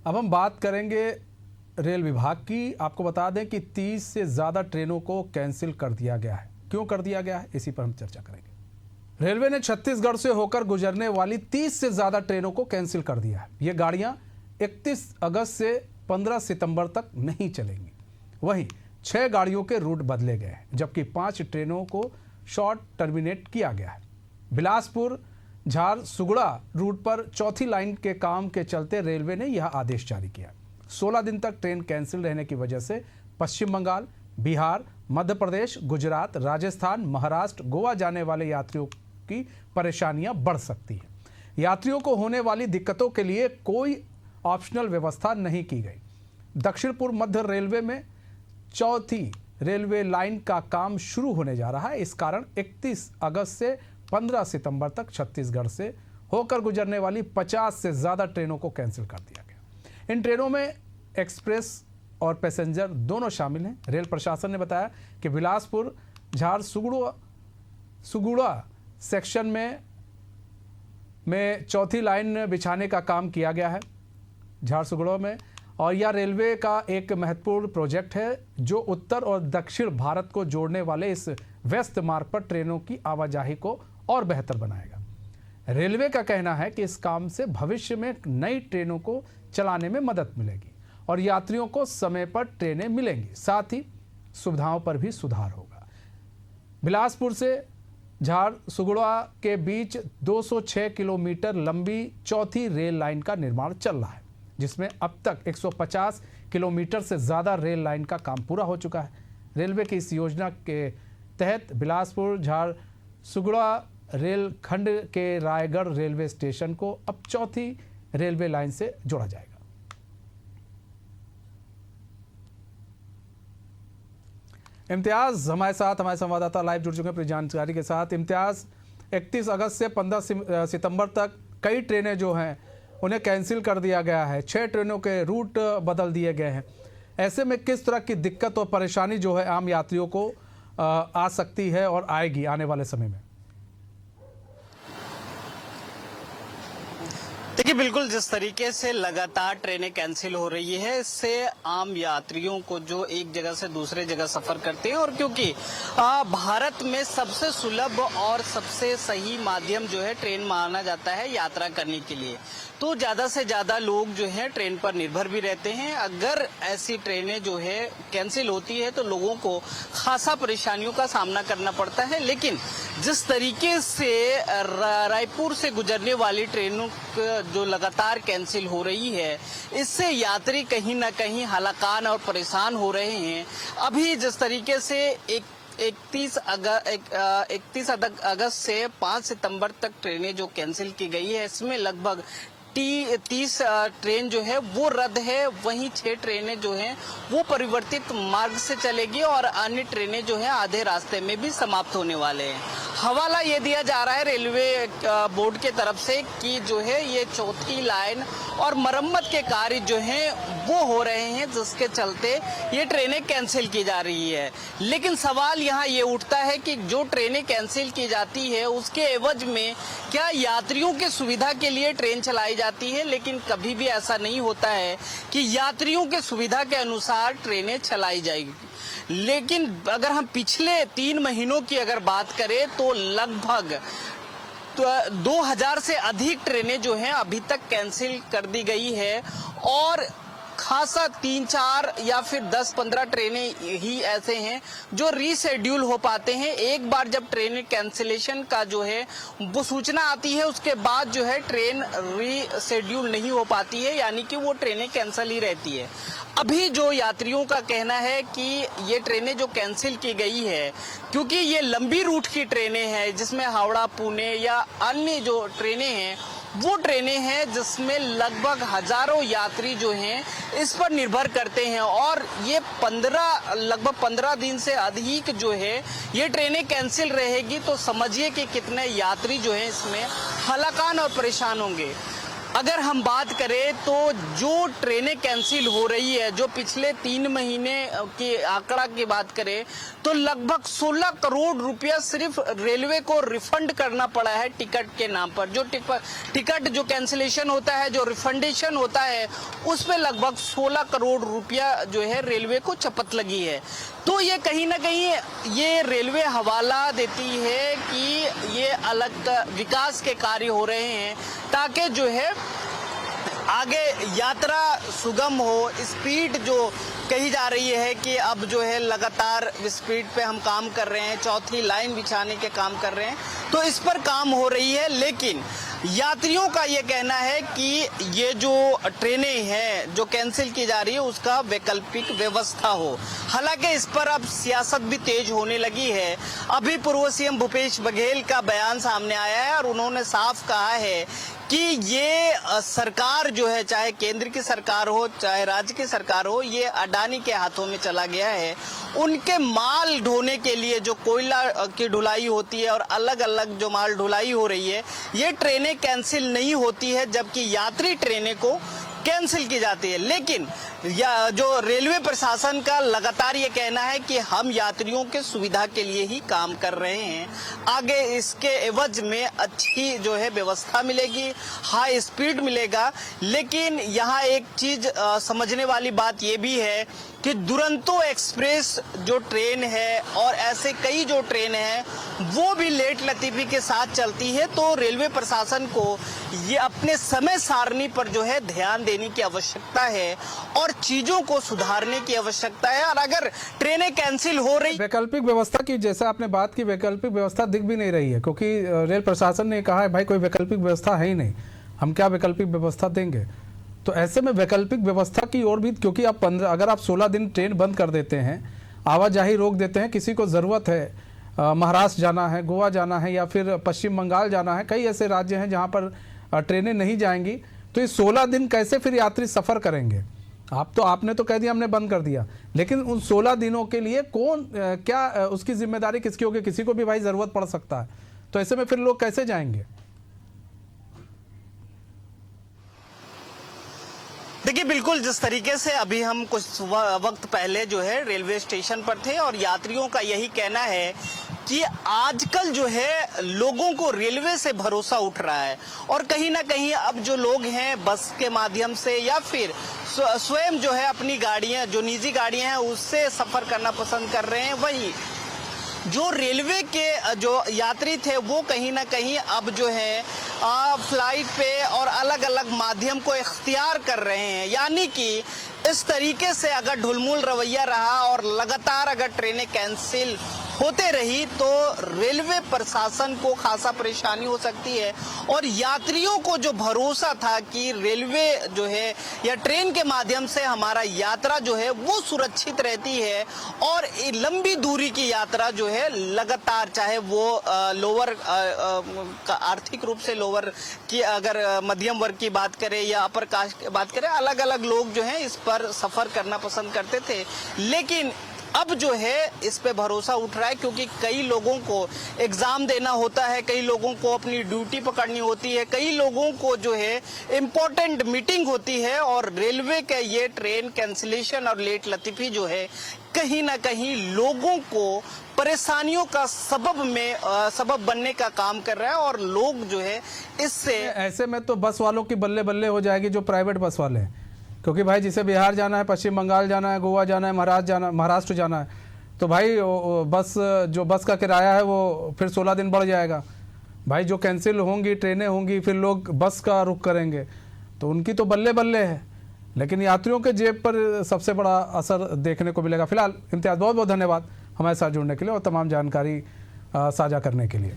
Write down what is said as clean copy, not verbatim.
अब हम बात करेंगे रेल विभाग की। आपको बता दें कि 30 से ज़्यादा ट्रेनों को कैंसिल कर दिया गया है। क्यों कर दिया गया है, इसी पर हम चर्चा करेंगे। रेलवे ने छत्तीसगढ़ से होकर गुजरने वाली 30 से ज़्यादा ट्रेनों को कैंसिल कर दिया है। ये गाड़ियां 31 अगस्त से 15 सितंबर तक नहीं चलेंगी। वहीं 6 गाड़ियों के रूट बदले गए हैं, जबकि 5 ट्रेनों को शॉर्ट टर्मिनेट किया गया है। बिलासपुर झारसुगड़ा रूट पर चौथी लाइन के काम के चलते रेलवे ने यह आदेश जारी किया। 16 दिन तक ट्रेन कैंसिल रहने की वजह से पश्चिम बंगाल, बिहार, मध्य प्रदेश, गुजरात, राजस्थान, महाराष्ट्र, गोवा जाने वाले यात्रियों की परेशानियां बढ़ सकती हैं। यात्रियों को होने वाली दिक्कतों के लिए कोई ऑप्शनल व्यवस्था नहीं की गई। दक्षिण पूर्व मध्य रेलवे में चौथी रेलवे लाइन का काम शुरू होने जा रहा है। इस कारण 31 अगस्त से 15 सितंबर तक छत्तीसगढ़ से होकर गुजरने वाली 50 से ज़्यादा ट्रेनों को कैंसिल कर दिया गया। इन ट्रेनों में एक्सप्रेस और पैसेंजर दोनों शामिल हैं। रेल प्रशासन ने बताया कि बिलासपुर झारसुगड़ा सेक्शन में चौथी लाइन बिछाने का काम किया गया है झारसुगड़ा में, और यह रेलवे का एक महत्वपूर्ण प्रोजेक्ट है जो उत्तर और दक्षिण भारत को जोड़ने वाले इस व्यस्त मार्ग पर ट्रेनों की आवाजाही को और बेहतर बनाएगा। रेलवे का कहना है कि इस काम से भविष्य में नई ट्रेनों को चलाने में मदद मिलेगी और यात्रियों को समय पर ट्रेनें मिलेंगी, साथ ही सुविधाओं पर भी सुधार होगा। बिलासपुर से झारसुगड़ा के बीच 206 किलोमीटर लंबी चौथी रेल लाइन का निर्माण चल रहा है, जिसमें अब तक 150 किलोमीटर से ज़्यादा रेल लाइन का काम पूरा हो चुका है। रेलवे की इस योजना के तहत बिलासपुर झारसुगड़ा रेल खंड के रायगढ़ रेलवे स्टेशन को अब चौथी रेलवे लाइन से जोड़ा जाएगा। इम्तियाज हमारे साथ, हमारे संवाददाता लाइव जुड़ चुके हैं पूरी जानकारी के साथ। इम्तियाज, 31 अगस्त से 15 सितंबर तक कई ट्रेनें जो हैं उन्हें कैंसिल कर दिया गया है। 6 ट्रेनों के रूट बदल दिए गए हैं। ऐसे में किस तरह की दिक्कत और परेशानी जो है आम यात्रियों को आ सकती है और आएगी आने वाले समय में? देखिए, बिल्कुल जिस तरीके से लगातार ट्रेनें कैंसिल हो रही है, इससे आम यात्रियों को जो एक जगह से दूसरे जगह सफर करते हैं, और क्योंकि भारत में सबसे सुलभ और सबसे सही माध्यम जो है ट्रेन माना जाता है यात्रा करने के लिए, तो ज्यादा से ज्यादा लोग जो है ट्रेन पर निर्भर भी रहते हैं। अगर ऐसी ट्रेनें जो है कैंसिल होती है तो लोगों को खासा परेशानियों का सामना करना पड़ता है। लेकिन जिस तरीके से रायपुर से गुजरने वाली ट्रेनों जो लगातार कैंसिल हो रही है, इससे यात्री कहीं ना कहीं हलाकान और परेशान हो रहे हैं। अभी जिस तरीके से 31 अगस्त से 5 सितंबर तक ट्रेनें जो कैंसिल की गई है, इसमें लगभग 30 ट्रेन जो है वो रद्द है। वहीं 6 ट्रेनें जो हैं वो परिवर्तित मार्ग से चलेगी और अन्य ट्रेनें जो हैं आधे रास्ते में भी समाप्त होने वाले हैं। हवाला ये दिया जा रहा है रेलवे बोर्ड के तरफ से कि जो है ये चौथी लाइन और मरम्मत के कार्य जो हैं वो हो रहे हैं, जिसके चलते ये ट्रेनें कैंसिल की जा रही है। लेकिन सवाल यहाँ ये उठता है कि जो ट्रेनें कैंसिल की जाती है उसके एवज में क्या यात्रियों की सुविधा के लिए ट्रेन चलाई जाती है? लेकिन कभी भी ऐसा नहीं होता है कि यात्रियों के सुविधा के अनुसार ट्रेनें चलाई जाएगी। लेकिन अगर हम पिछले 3 महीनों की अगर बात करें तो लगभग 2000 से अधिक ट्रेनें जो हैं अभी तक कैंसिल कर दी गई है, और खासा 3-4 या फिर 10-15 ट्रेनें ही ऐसे हैं जो रीशेड्यूल हो पाते हैं। एक बार जब ट्रेन कैंसिलेशन का जो है वो सूचना आती है, उसके बाद जो है ट्रेन रीशेड्यूल नहीं हो पाती है, यानी कि वो ट्रेनें कैंसिल ही रहती है। अभी जो यात्रियों का कहना है कि ये ट्रेनें जो कैंसिल की गई है, क्योंकि ये लंबी रूट की ट्रेनें हैं जिसमें हावड़ा, पुणे या अन्य जो ट्रेनें हैं वो ट्रेनें हैं जिसमें लगभग हजारों यात्री जो हैं इस पर निर्भर करते हैं, और ये लगभग 15 दिन से अधिक जो है ये ट्रेनें कैंसिल रहेगी, तो समझिए कि कितने यात्री जो हैं इसमें हलाकान और परेशान होंगे। अगर हम बात करें तो जो ट्रेनें कैंसिल हो रही है, जो पिछले 3 महीने की आंकड़ा की बात करें तो लगभग 16 करोड़ रुपया सिर्फ रेलवे को रिफंड करना पड़ा है टिकट के नाम पर। जो टिकट जो कैंसिलेशन होता है, जो रिफंडेशन होता है, उस पे लगभग 16 करोड़ रुपया जो है रेलवे को चपत लगी है। तो ये कहीं ना कहीं ये रेलवे हवाला देती है कि ये अलग विकास के कार्य हो रहे हैं ताकि जो है आगे यात्रा सुगम हो। स्पीड जो कही जा रही है कि अब जो है लगातार स्पीड पे हम काम कर रहे हैं, चौथी लाइन बिछाने के काम कर रहे हैं, तो इस पर काम हो रही है। लेकिन यात्रियों का ये कहना है कि ये जो ट्रेनें हैं जो कैंसिल की जा रही है उसका वैकल्पिक व्यवस्था हो। हालांकि इस पर अब सियासत भी तेज होने लगी है। अभी पूर्व सीएम भूपेश बघेल का बयान सामने आया है और उन्होंने साफ कहा है कि ये सरकार जो है, चाहे केंद्र की सरकार हो चाहे राज्य की सरकार हो, ये अडानी के हाथों में चला गया है। उनके माल ढोने के लिए जो कोयला की ढुलाई होती है और अलग अलग जो माल ढुलाई हो रही है, ये ट्रेनें कैंसिल नहीं होती है, जबकि यात्री ट्रेनें को कैंसिल की जाती है। लेकिन जो रेलवे प्रशासन का लगातार ये कहना है कि हम यात्रियों के सुविधा के लिए ही काम कर रहे हैं, आगे इसके एवज में अच्छी जो है व्यवस्था मिलेगी, हाई स्पीड मिलेगा। लेकिन यहाँ एक चीज समझने वाली बात ये भी है कि दुरंतो एक्सप्रेस जो ट्रेन है और ऐसे कई जो ट्रेन है वो भी लेट लतीफी के साथ चलती है। तो रेलवे प्रशासन को ये अपने समय सारणी पर जो है ध्यान देने की आवश्यकता है और चीजों को सुधारने की आवश्यकता है। और अगर ट्रेनें कैंसिल हो रही, वैकल्पिक व्यवस्था की जैसा आपने बात की, वैकल्पिक व्यवस्था दिख भी नहीं रही है, क्योंकि रेल प्रशासन ने कहा है भाई कोई वैकल्पिक व्यवस्था है ही नहीं, हम क्या वैकल्पिक व्यवस्था देंगे। तो ऐसे में वैकल्पिक व्यवस्था की ओर भी, क्योंकि आप अगर आप 16 दिन ट्रेन बंद कर देते हैं, आवाजाही रोक देते हैं, किसी को ज़रूरत है महाराष्ट्र जाना है, गोवा जाना है या फिर पश्चिम बंगाल जाना है, कई ऐसे राज्य हैं जहां पर ट्रेनें नहीं जाएंगी, तो ये 16 दिन कैसे फिर यात्री सफ़र करेंगे। आपने तो कह दिया हमने बंद कर दिया, लेकिन उन 16 दिनों के लिए कौन क्या उसकी जिम्मेदारी किसकी होगी। किसी को भी भाई ज़रूरत पड़ सकता है, तो ऐसे में फिर लोग कैसे जाएंगे। देखिए, बिल्कुल जिस तरीके से अभी हम कुछ वक्त पहले जो है रेलवे स्टेशन पर थे और यात्रियों का यही कहना है कि आजकल जो है लोगों को रेलवे से भरोसा उठ रहा है और कहीं ना कहीं अब जो लोग हैं बस के माध्यम से या फिर स्वयं जो है अपनी गाड़ियां, जो निजी गाड़ियां हैं, उससे सफर करना पसंद कर रहे हैं। वही जो रेलवे के जो यात्री थे वो कहीं ना कहीं अब जो है फ्लाइट पे और अलग अलग माध्यम को इख्तियार कर रहे हैं। यानी कि इस तरीके से अगर ढुलमुल रवैया रहा और लगातार अगर ट्रेनें कैंसिल होते रही तो रेलवे प्रशासन को खासा परेशानी हो सकती है और यात्रियों को जो भरोसा था कि रेलवे जो है या ट्रेन के माध्यम से हमारा यात्रा जो है वो सुरक्षित रहती है और लंबी दूरी की यात्रा जो है लगातार, चाहे वो लोअर आर्थिक रूप से लोअर की अगर मध्यम वर्ग की बात करें या अपर कास्ट की बात करें, अलग अलग लोग जो हैं इस पर सफर करना पसंद करते थे। लेकिन अब जो है इस पे भरोसा उठ रहा है क्योंकि कई लोगों को एग्जाम देना होता है, कई लोगों को अपनी ड्यूटी पकड़नी होती है, कई लोगों को जो है इम्पोर्टेंट मीटिंग होती है और रेलवे का ये ट्रेन कैंसिलेशन और लेट लतीफी जो है कहीं ना कहीं लोगों को परेशानियों का सबब बनने का काम कर रहा है और लोग जो है इससे, ऐसे में तो बस वालों की बल्ले बल्ले हो जाएगी जो प्राइवेट बस वाले हैं, क्योंकि भाई जिसे बिहार जाना है, पश्चिम बंगाल जाना है, गोवा जाना है, महाराष्ट्र जाना है, तो भाई बस का किराया है वो फिर 16 दिन बढ़ जाएगा। भाई जो कैंसिल होंगी ट्रेनें होंगी फिर लोग बस का रुख करेंगे, तो उनकी तो बल्ले बल्ले है, लेकिन यात्रियों के जेब पर सबसे बड़ा असर देखने को मिलेगा। फिलहाल इम्तियाज़, बहुत बहुत धन्यवाद हमारे साथ जुड़ने के लिए और तमाम जानकारी साझा करने के लिए।